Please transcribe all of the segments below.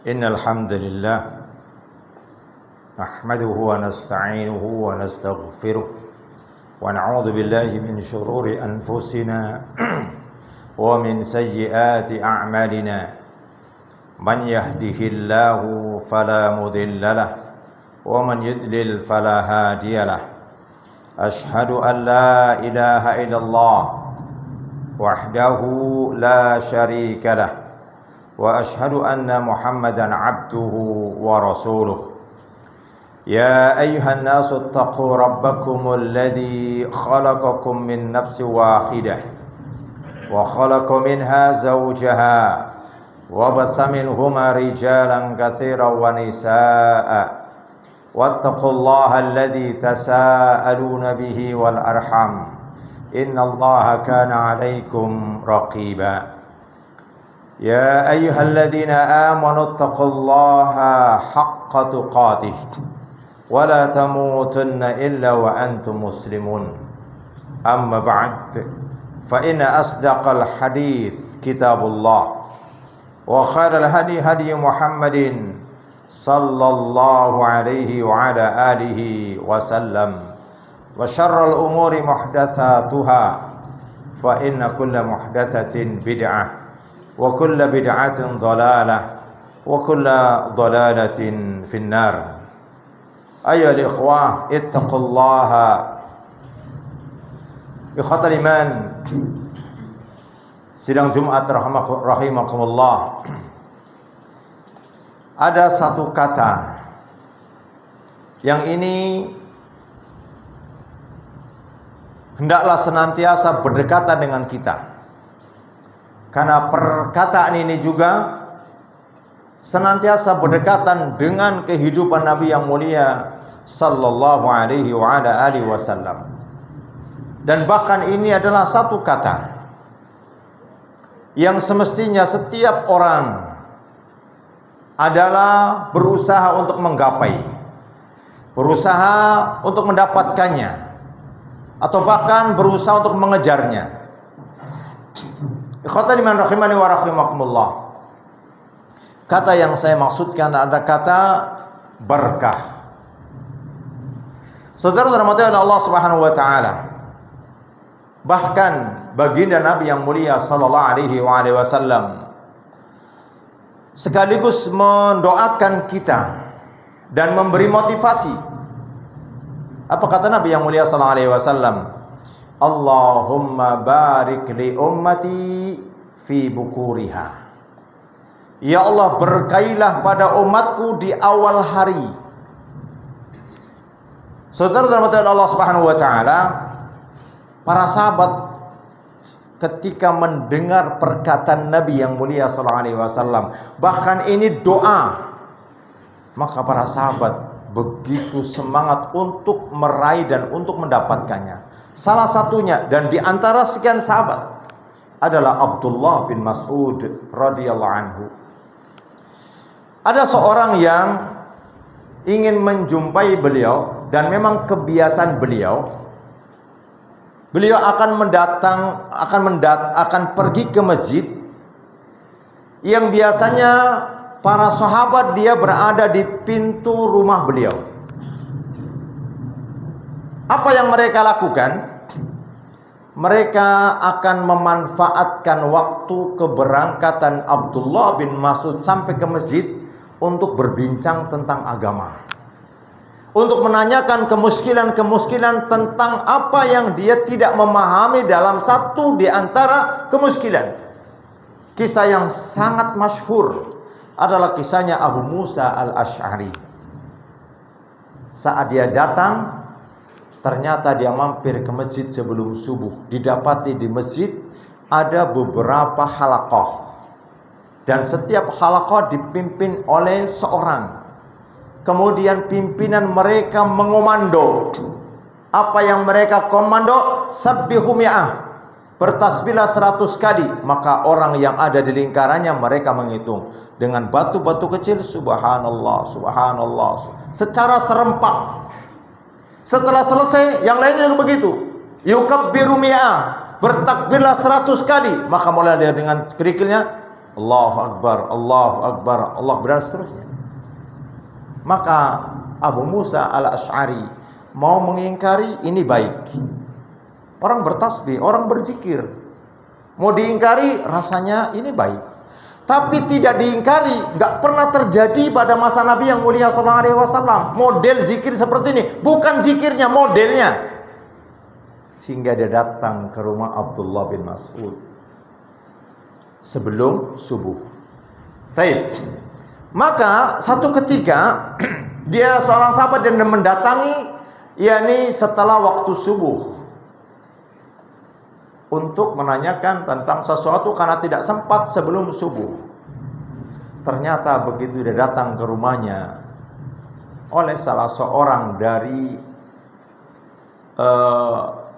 إن الحمد لله نحمده ونستعينه ونستغفره ونعوذ بالله من شرور أنفسنا ومن سيئات أعمالنا من يهده الله فلا مضل له ومن يضلل فلا هادي له أشهد أن لا إله إلا الله وحده لا شريك له وأشهد أن محمدا عبده ورسوله يا أيها الناس اتقوا ربكم الذي خلقكم من نفس واحدة وخلق منها زوجها وبث منهما رجالا كثيرا ونساء واتقوا الله الذي تساءلون به والأرحام إن الله كان عليكم رقيبا يا أيها الذين آمنوا اتقوا الله حق تقاته ولا تموتن إلا وأنتم مسلمون أما بعد فإن أصدق الحديث كتاب الله وخير الهدي هدي محمد صلى الله عليه وعلى آله وسلم وشر الأمور محدثاتها فإن كل محدثة بدعة وكل بدعة ضلالة وكل ضلالة في النار أيها الإخوة اتقوا الله ikhwatal iman. Sidang Jumat rahimakumullah. Ada satu kata yang ini hendaklah senantiasa berdekatan dengan kita, karena perkataan ini juga senantiasa berdekatan dengan kehidupan Nabi yang mulia sallallahu alaihi wa ala alihi wasallam. Dan bahkan ini adalah satu kata yang semestinya setiap orang adalah berusaha untuk menggapai, berusaha untuk mendapatkannya, atau bahkan berusaha untuk mengejarnya. Ikhwatan iman rahimani wa rahimakumullah. Kata yang saya maksudkan adalah kata berkah. Saudara-saudara mati Allah Subhanahu wa taala. Bahkan baginda Nabi yang mulia sallallahu alaihi wasallam sekaligus mendoakan kita dan memberi motivasi. Apa kata Nabi yang mulia sallallahu alaihi wasallam? Allahumma barik li ummati fi bukuriha. Ya Allah, berkailah pada umatku di awal hari. Saudara-saudara Allah Subhanahu wa taala, para sahabat ketika mendengar perkataan Nabi yang mulia sallallahu alaihi wasallam, bahkan ini doa, maka para sahabat begitu semangat untuk meraih dan untuk mendapatkannya. Salah satunya dan di antara sekian sahabat adalah Abdullah bin Mas'ud radhiyallahu anhu. Ada seorang yang ingin menjumpai beliau, dan memang kebiasaan beliau akan pergi ke masjid yang biasanya para sahabat dia berada di pintu rumah beliau. Apa yang mereka lakukan? Mereka akan memanfaatkan waktu keberangkatan Abdullah bin Mas'ud sampai ke masjid untuk berbincang tentang agama, untuk menanyakan kemuskilan-kemuskilan tentang apa yang dia tidak memahami dalam satu di antara kemuskilan. Kisah yang sangat masyhur adalah kisahnya Abu Musa al-Asy'ari. Saat dia datang, ternyata dia mampir ke masjid sebelum subuh. Didapati di masjid ada beberapa halaqah, dan setiap halaqah dipimpin oleh seorang. Kemudian pimpinan mereka mengomando. Apa yang mereka komando? Sabbihu mi'ah, bertasbihlah 100 kali. Maka orang yang ada di lingkarannya mereka menghitung dengan batu-batu kecil, subhanallah, subhanallah, secara serempak. Setelah selesai, yang lainnya juga begitu. Yukabbiru mi'ah, bertakbirlah 100 kali. Maka mulai dia dengan kerikilnya, Allahu Akbar, Allahu Akbar, Allah dan seterusnya. Maka Abu Musa al-Asy'ari mau mengingkari, ini baik. Orang bertasbih, orang berzikir. Mau diingkari, rasanya ini baik. Tapi tidak diingkari, nggak pernah terjadi pada masa Nabi yang mulia sallallahu alaihi wasallam. Model zikir seperti ini, bukan zikirnya, modelnya. Sehingga dia datang ke rumah Abdullah bin Mas'ud sebelum subuh. Taib. Maka satu ketika dia seorang sahabat dan mendatangi, yakni setelah waktu subuh, untuk menanyakan tentang sesuatu karena tidak sempat sebelum subuh. Ternyata begitu dia datang ke rumahnya oleh salah seorang dari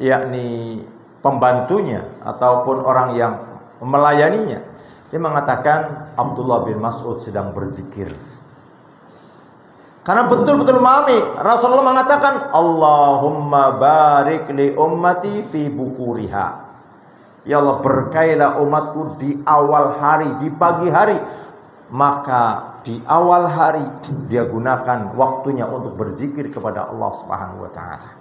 yakni pembantunya ataupun orang yang melayaninya, dia mengatakan Abdullah bin Mas'ud sedang berzikir. Karena betul-betul memahami, Rasulullah mengatakan Allahumma barik li ummati fi bukuriha. Ya Allah, berkailah umatku di awal hari, di pagi hari. Maka di awal hari dia gunakan waktunya untuk berzikir kepada Allah Subhanahu wa taala.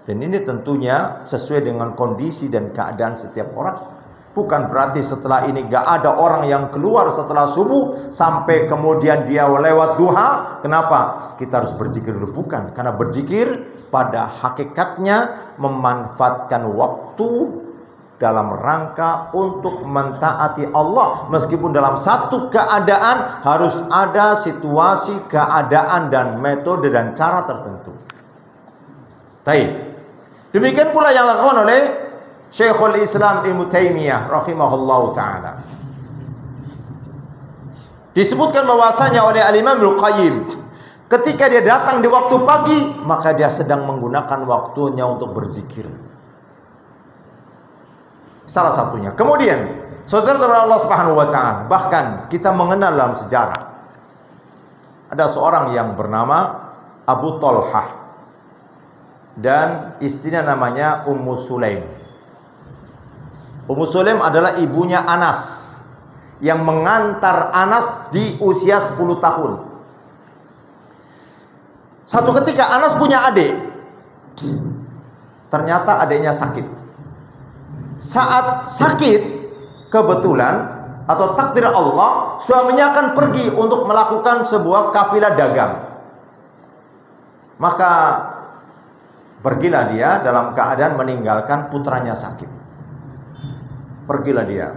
Dan ini tentunya sesuai dengan kondisi dan keadaan setiap orang. Bukan berarti setelah ini gak ada orang yang keluar setelah subuh sampai kemudian dia lewat duha. Kenapa? Kita harus berzikir dulu. Bukan. Karena berzikir pada hakikatnya memanfaatkan waktu dalam rangka untuk mentaati Allah. Meskipun dalam satu keadaan harus ada situasi, keadaan dan metode dan cara tertentu. Baik. Demikian pula yang dilakukan oleh Syekhul Islam Ibnu Taimiyah rahimahullahu taala. Disebutkan bahwasanya oleh Al-Imam Al-Qayyim, ketika dia datang di waktu pagi, maka dia sedang menggunakan waktunya untuk berzikir. Salah satunya. Kemudian, saudara-saudara Allah Subhanahu wa taala, bahkan kita mengenal dalam sejarah ada seorang yang bernama Abu Thalhah dan istrinya namanya Ummu Sulaim. Ummu Sulaim adalah ibunya Anas yang mengantar Anas di usia 10 tahun. Satu ketika Anas punya adik. Ternyata adiknya sakit. Saat sakit, kebetulan atau takdir Allah, suaminya akan pergi untuk melakukan sebuah kafilah dagang. Maka pergilah dia dalam keadaan meninggalkan putranya sakit. Pergilah dia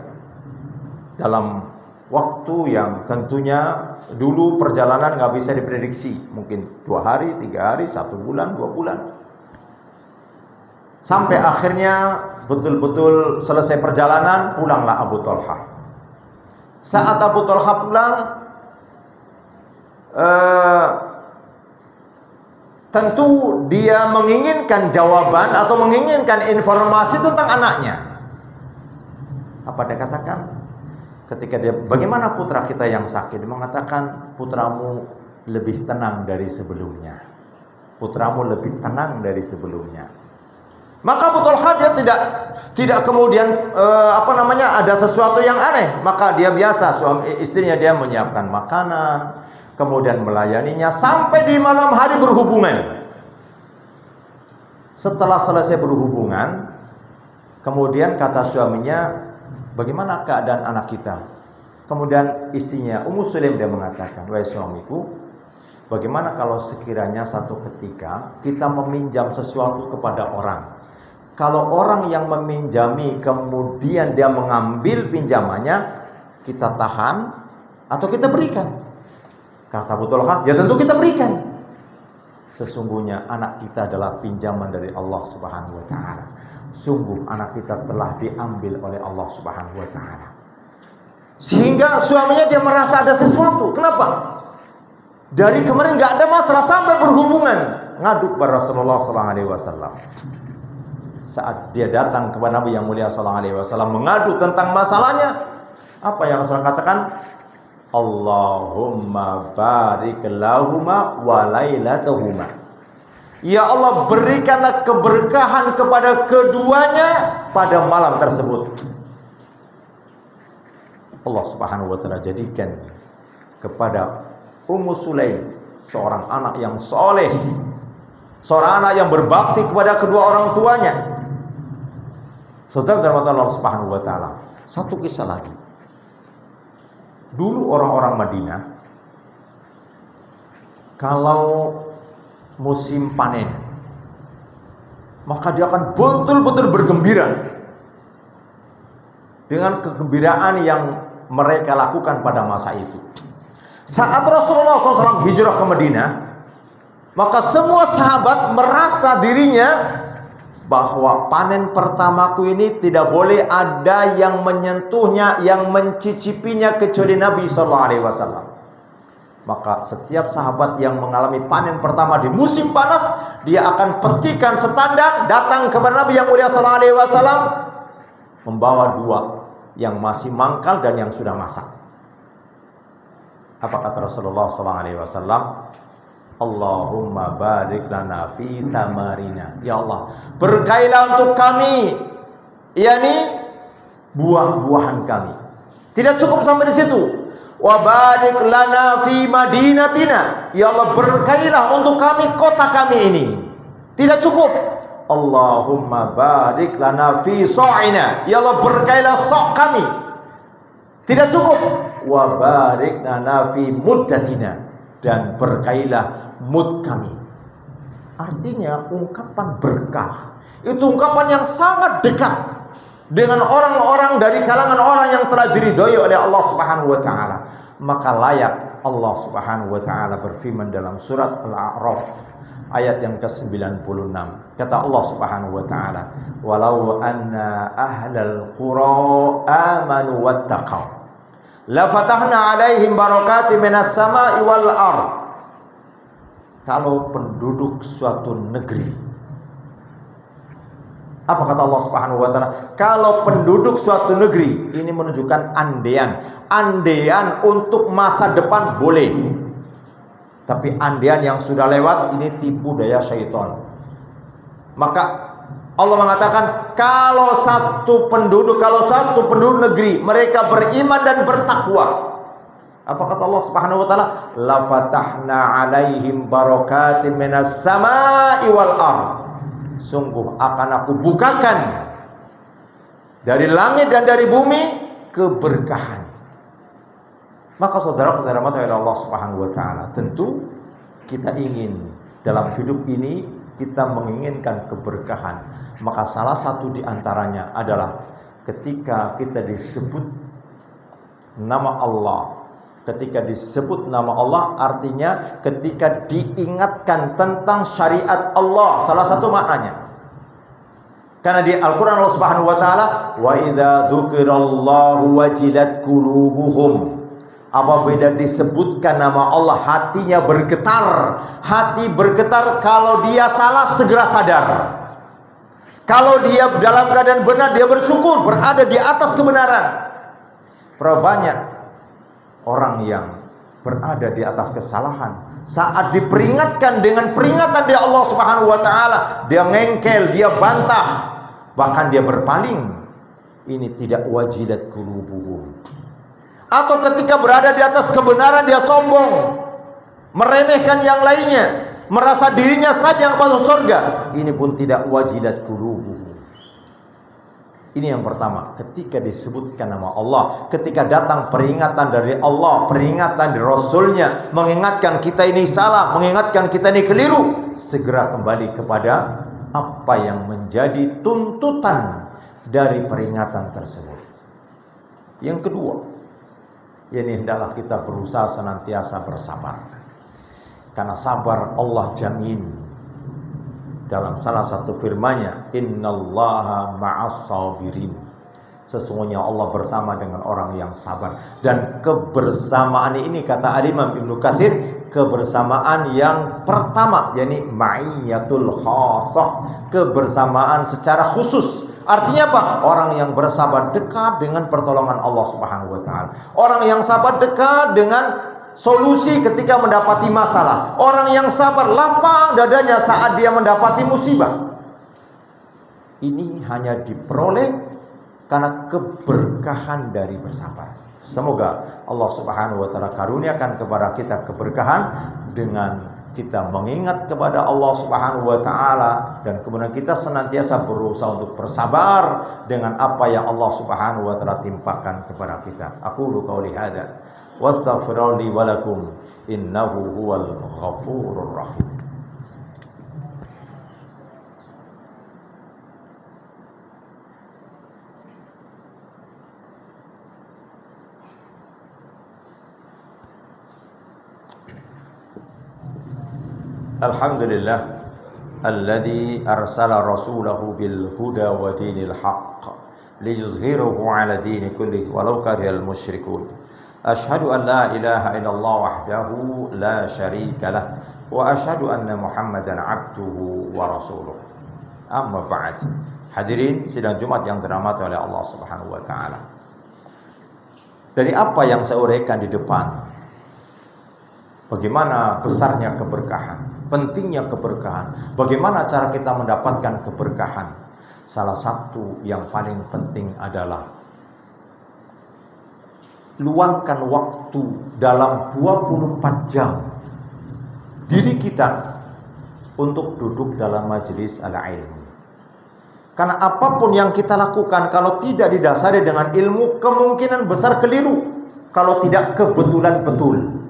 dalam waktu yang tentunya dulu perjalanan nggak bisa diprediksi, mungkin 2 hari, 3 hari, 1 bulan, 2 bulan. Sampai akhirnya betul-betul selesai perjalanan, pulanglah Abu Thalhah. Saat Abu Thalhah pulang, tentu dia menginginkan jawaban atau menginginkan informasi tentang anaknya. Apa dia katakan? Ketika dia, bagaimana putra kita yang sakit? Dia mengatakan, putramu lebih tenang dari sebelumnya. Putramu lebih tenang dari sebelumnya. Maka Abu Thalhah dia tidak kemudian ada sesuatu yang aneh. Maka dia biasa, istrinya dia menyiapkan makanan, kemudian melayaninya sampai di malam hari berhubungan. Setelah selesai berhubungan, kemudian kata suaminya, bagaimana keadaan anak kita? Kemudian istrinya Ummu Sulaim dia mengatakan, wahai suamiku, bagaimana kalau sekiranya satu ketika kita meminjam sesuatu kepada orang? Kalau orang yang meminjami kemudian dia mengambil pinjamannya, kita tahan atau kita berikan? Kata Abu Thalhah, ya tentu kita berikan. Sesungguhnya anak kita adalah pinjaman dari Allah Subhanahu wa taala. Sungguh anak kita telah diambil oleh Allah Subhanahu wa taala. Sehingga suaminya dia merasa ada sesuatu. Kenapa? Dari kemarin enggak ada masalah sampai berhubungan, ngadu kepada Rasulullah sallallahu alaihi wasallam. Saat dia datang kepada Nabi yang mulia sallallahu alaihi wasallam mengadu tentang masalahnya, apa yang Rasulullah katakan? Allahumma barik lahuma wa lailatahuma. Ya Allah, berikanlah keberkahan kepada keduanya pada malam tersebut. Allah Subhanahu wa taala jadikan kepada Ummu Sulaim seorang anak yang soleh, seorang anak yang berbakti kepada kedua orang tuanya. Saudara dirahmati Allah Subhanahu wa taala. Satu kisah lagi. Dulu orang-orang Madinah kalau musim panen, maka dia akan betul-betul bergembira dengan kegembiraan yang mereka lakukan pada masa itu. Saat Rasulullah SAW hijrah ke Madinah, maka semua sahabat merasa dirinya bahwa panen pertamaku ini tidak boleh ada yang menyentuhnya, yang mencicipinya kecuali Nabi SAW. Maka setiap sahabat yang mengalami panen pertama di musim panas, dia akan petikan setandang, datang kepada Nabi yang mulia SAW, membawa dua, yang masih mangkal dan yang sudah masak. Apa kata Rasulullah SAW? Allahumma barik lana fi tamarina. Ya Allah, berkailah untuk kami, yakni buah-buahan kami. Tidak cukup sampai di situ. Wa barik lana fi madinatina. Ya Allah, berkailah untuk kami kota kami ini. Tidak cukup. Allahumma barik lana fi sa'ina. Ya Allah, berkailah sok kami. Tidak cukup. Wa barik lana fi muddatina. Dan berkailah mud kami. Artinya ungkapan berkah itu ungkapan yang sangat dekat dengan orang-orang dari kalangan orang yang telah diridhoi oleh Allah Subhanahu wa taala. Maka layak Allah Subhanahu wa taala berfirman dalam surat Al-A'raf ayat yang ke-96. Kata Allah Subhanahu wa taala, "Walau anna ahlal qura amanu wattaqau la fatahna 'alaihim barakatin minas sama'i wal ardh." Kalau penduduk suatu negeri, apa kata Allah Subhanahu wa taala? Kalau penduduk suatu negeri, ini menunjukkan andaian untuk masa depan boleh. Tapi andaian yang sudah lewat ini tipu daya syaitan. Maka Allah mengatakan kalau satu penduduk negeri mereka beriman dan bertakwa, apa kata Allah Subhanahu wa taala? La fatahna 'alaihim barakatin minas sama'i wal ardh. Sungguh akan aku bukakan dari langit dan dari bumi keberkahan. Maka saudara-saudara mata Allah Subhanahu wa taala, tentu kita ingin dalam hidup ini kita menginginkan keberkahan. Maka salah satu di antaranya adalah ketika kita disebut nama Allah. Ketika disebut nama Allah artinya ketika diingatkan tentang syariat Allah, salah satu maknanya. Karena di Al-Qur'an Allah Subhanahu wa taala, wa idza dzukirallahu wajilat qulubuhum. Apabila disebutkan nama Allah, hatinya bergetar. Hati bergetar, kalau dia salah segera sadar. Kalau dia dalam keadaan benar, dia bersyukur, berada di atas kebenaran. Berapa banyak orang yang berada di atas kesalahan, saat diperingatkan dengan peringatan dari Allah Subhanahu wa taala, dia ngengkel, dia bantah, bahkan dia berpaling. Ini tidak wajilat qulubuhum. Atau ketika berada di atas kebenaran dia sombong, meremehkan yang lainnya, merasa dirinya saja yang masuk surga. Ini pun tidak wajilat qulubuhum. Ini yang pertama, ketika disebutkan nama Allah, ketika datang peringatan dari Allah, peringatan dari Rasulnya, mengingatkan kita ini salah, mengingatkan kita ini keliru, segera kembali kepada apa yang menjadi tuntutan dari peringatan tersebut. Yang kedua, ini hendaklah kita berusaha senantiasa bersabar. Karena sabar Allah jamin. Dalam salah satu firman-Nya, innallaha ma'as sabirin. Sesungguhnya Allah bersama dengan orang yang sabar. Dan kebersamaan ini kata Imam Ibnu Katsir, kebersamaan yang pertama, yakni ma'iyatul khassah, kebersamaan secara khusus. Artinya apa? Orang yang bersabar dekat dengan pertolongan Allah Subhanahu wa taala. Orang yang sabar dekat dengan solusi ketika mendapati masalah. Orang yang sabar lapang dadanya saat dia mendapati musibah. Ini hanya diperoleh karena keberkahan dari bersabar. Semoga Allah Subhanahu wa taala karuniakan kepada kita keberkahan dengan kita mengingat kepada Allah Subhanahu wa taala, dan kemudian kita senantiasa berusaha untuk bersabar dengan apa yang Allah Subhanahu wa taala timpakan kepada kita. Aqulu qauli hadza wastaghfirullahi wa lakum innahu huwal ghafurur rahim. Alhamdulillah alladzi arsala rasulahu bil huda wa dinil haqq liyuzhirahu 'ala dini kullihi walau karihal musyrikun. Asyhadu an la ilaha illallah wahdahu la syarika lah wa asyhadu anna Muhammadan 'abduhu wa rasuluh. Amma ba'd. Hadirin sidang Jumat yang dirahmati oleh Allah Subhanahu wa taala. Dari apa yang saya uraikan di depan, bagaimana besarnya keberkahan, pentingnya keberkahan, bagaimana cara kita mendapatkan keberkahan. Salah satu yang paling penting adalah luangkan waktu dalam 24 jam diri kita untuk duduk dalam majelis al-ilm. Karena apapun yang kita lakukan kalau tidak didasari dengan ilmu, kemungkinan besar keliru, kalau tidak kebetulan betul.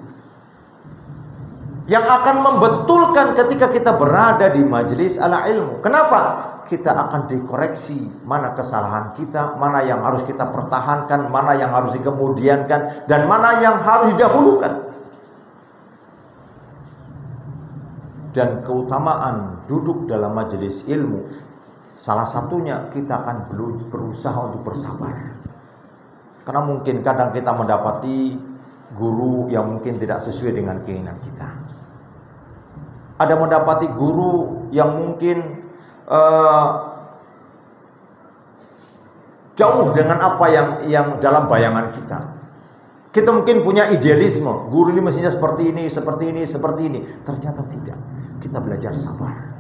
Yang akan membetulkan ketika kita berada di majelis al-ilmu. Kenapa? Kita akan dikoreksi mana kesalahan kita, mana yang harus kita pertahankan, mana yang harus dikemudiankan, dan mana yang harus didahulukan. Dan keutamaan duduk dalam majelis ilmu, salah satunya kita akan berusaha untuk bersabar. Karena mungkin kadang kita mendapati guru yang mungkin tidak sesuai dengan keinginan kita. Ada mendapati guru yang mungkin jauh dengan apa yang dalam bayangan kita. Kita mungkin punya idealisme, guru ini mestinya seperti ini, seperti ini, seperti ini. Ternyata tidak. Kita belajar sabar.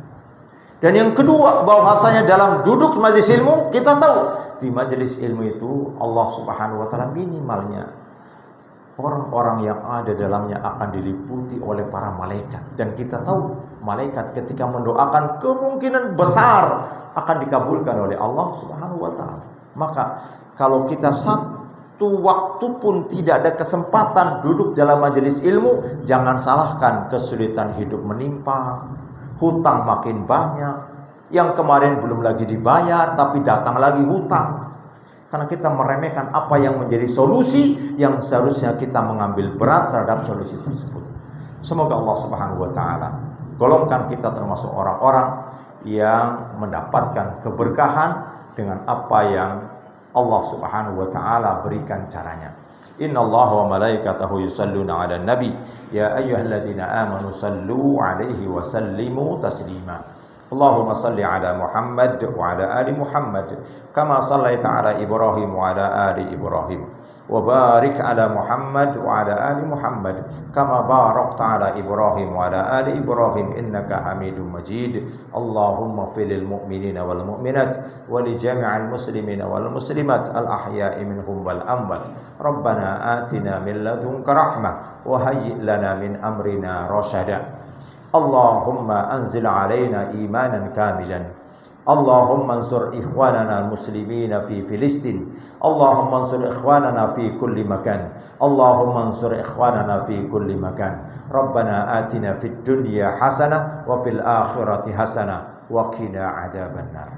Dan yang kedua, bahwasanya dalam duduk majelis ilmu, kita tahu di majelis ilmu itu Allah Subhanahu wa taala minimalnya orang-orang yang ada dalamnya akan diliputi oleh para malaikat. Dan kita tahu malaikat ketika mendoakan kemungkinan besar akan dikabulkan oleh Allah Subhanahu wa taala. Maka kalau kita satu waktu pun tidak ada kesempatan duduk dalam majelis ilmu, jangan salahkan kesulitan hidup menimpa, hutang makin banyak, yang kemarin belum lagi dibayar tapi datang lagi hutang. Karena kita meremehkan apa yang menjadi solusi yang seharusnya kita mengambil berat terhadap solusi tersebut. Semoga Allah Subhanahu wa taala golongkan kita termasuk orang-orang yang mendapatkan keberkahan dengan apa yang Allah Subhanahu wa taala berikan caranya. Innallaha wa malaikatahu yusalluna 'alan nabi ya ayyuhalladzina amanu sallu 'alaihi wa sallimu taslima. Allahumma salli ala Muhammad wa ala ali Muhammad kama sallaita ala Ibrahim wa ala ali Ibrahim wa barik ala Muhammad wa ala ali Muhammad kama barakta ala Ibrahim wa ala ali Ibrahim innaka Hamidum Majid. Allahumma fil mu'minina wal mu'minat wa li jami'il muslimina wal muslimat al ahya'i minhum wal amwat. Rabbana atina min ladunka rahmah wa hayyi' lana min amrina rasyada. Allahumma anzil alaina imanan kamilan. Allahumma ansur ikhwanana al-muslimina fi Filistin. Allahumma ansur ikhwanana fi kulli makan. Allahumma ansur ikhwanana fi kulli makan. Rabbana atina fid dunya hasanah wa fil akhirati hasanah wa qina adzabannar.